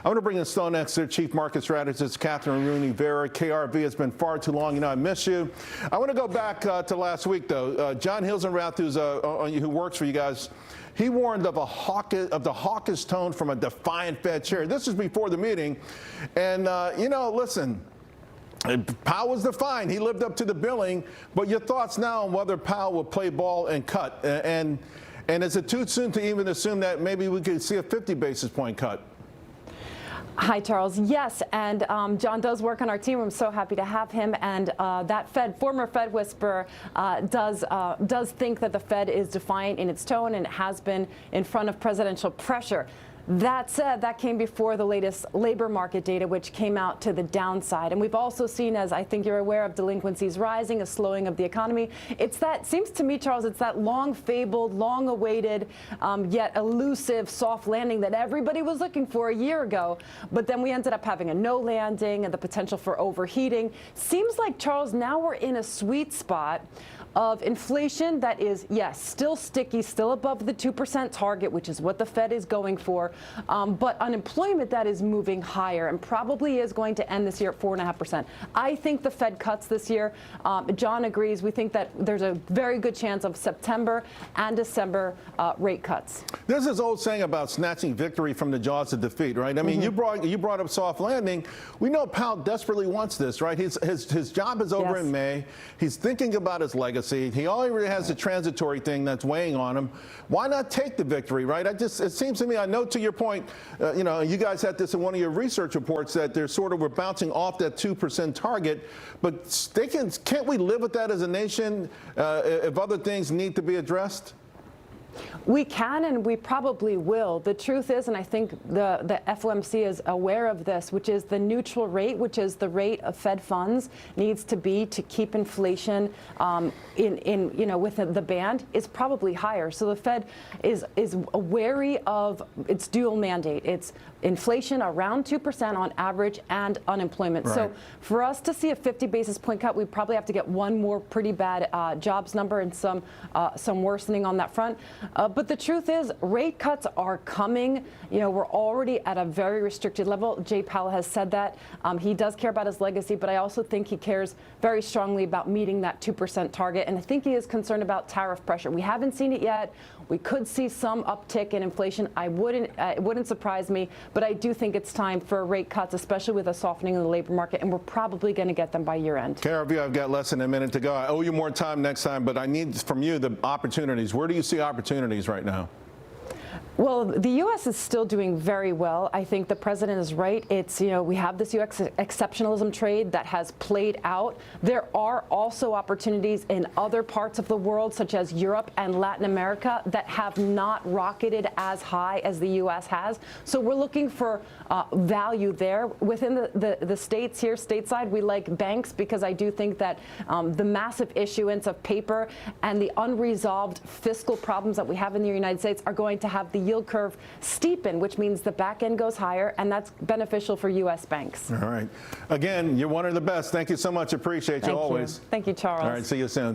I want to bring in StoneX, their Chief Market Strategist, Kathryn Rooney Vera. KRV has been far too long. You know, I miss you. I want to go back to last week, though. John Hilsenrath, who works for you guys, he warned of the hawkish tone from a defiant Fed chair. This is before the meeting. And, you know, listen, Powell was defiant. He lived up to the billing. But your thoughts now on whether Powell will play ball and cut? And is it too soon to even assume that maybe we could see a 50 basis point cut? Hi, Charles. Yes, and John does work on our team. I'm so happy to have him. And that former Fed whisperer does think that the Fed is defiant in its tone and has been in front of presidential pressure. That said, that came before the latest labor market data, which came out to the downside. And we've also seen, as I think you're aware, of delinquencies rising, a slowing of the economy. It's that, seems to me, Charles, it's that long-fabled, long-awaited, yet elusive soft landing that everybody was looking for a year ago. But then we ended up having a no landing and the potential for overheating. Seems like, Charles, now we're in a sweet spot of inflation that is, yes, still sticky, still above the 2% target, which is what the Fed is going for, but unemployment that is moving higher and probably is going to end this year at 4.5%. I think the Fed cuts this year. John agrees. We think that there's a very good chance of September and December rate cuts. There's this old saying about snatching victory from the jaws of defeat, right? I mean, you brought up soft landing. We know Powell desperately wants this, right? His job is over in May. He's thinking about his legacy. He already has a transitory thing that's weighing on him. Why not take the victory, right? It seems to me, I know to your point, you know, you guys had this in one of your research reports that we're bouncing off that 2% target, but can't we live with that as a nation if other things need to be addressed? We can and we probably will. The truth is, and I think the FOMC is aware of this, which is the neutral rate, which is the rate of Fed funds needs to be to keep inflation within the band, is probably higher. So the Fed is wary of its dual mandate. It's inflation around 2% on average and unemployment. Right. So for us to see a 50 basis point cut, we probably have to get one more pretty bad jobs number and some worsening on that front. But the truth is, rate cuts are coming. You know, we're already at a very restricted level. Jay Powell has said that. He does care about his legacy, but I also think he cares very strongly about meeting that 2% target. And I think he is concerned about tariff pressure. We haven't seen it yet. We could see some uptick in inflation. It wouldn't surprise me, but I do think it's time for rate cuts, especially with a softening of the labor market, and we're probably going to get them by year end. KRV, I've got less than a minute to go. I owe you more time next time, but I need from you the opportunities. Where do you see opportunities right now? Well, the U.S. is still doing very well. I think the president is right. It's, you know, we have this U.S. exceptionalism trade that has played out. There are also opportunities in other parts of the world, such as Europe and Latin America, that have not rocketed as high as the U.S. has. So we're looking for value there. Within the states here, stateside, we like banks because I do think that the massive issuance of paper and the unresolved fiscal problems that we have in the United States are going to have the yield curve steepen, which means the back end goes higher, and that's beneficial for U.S. banks. All right. Again, you're one of the best. Thank you so much. Appreciate you always. Thank you, Charles. All right. See you soon.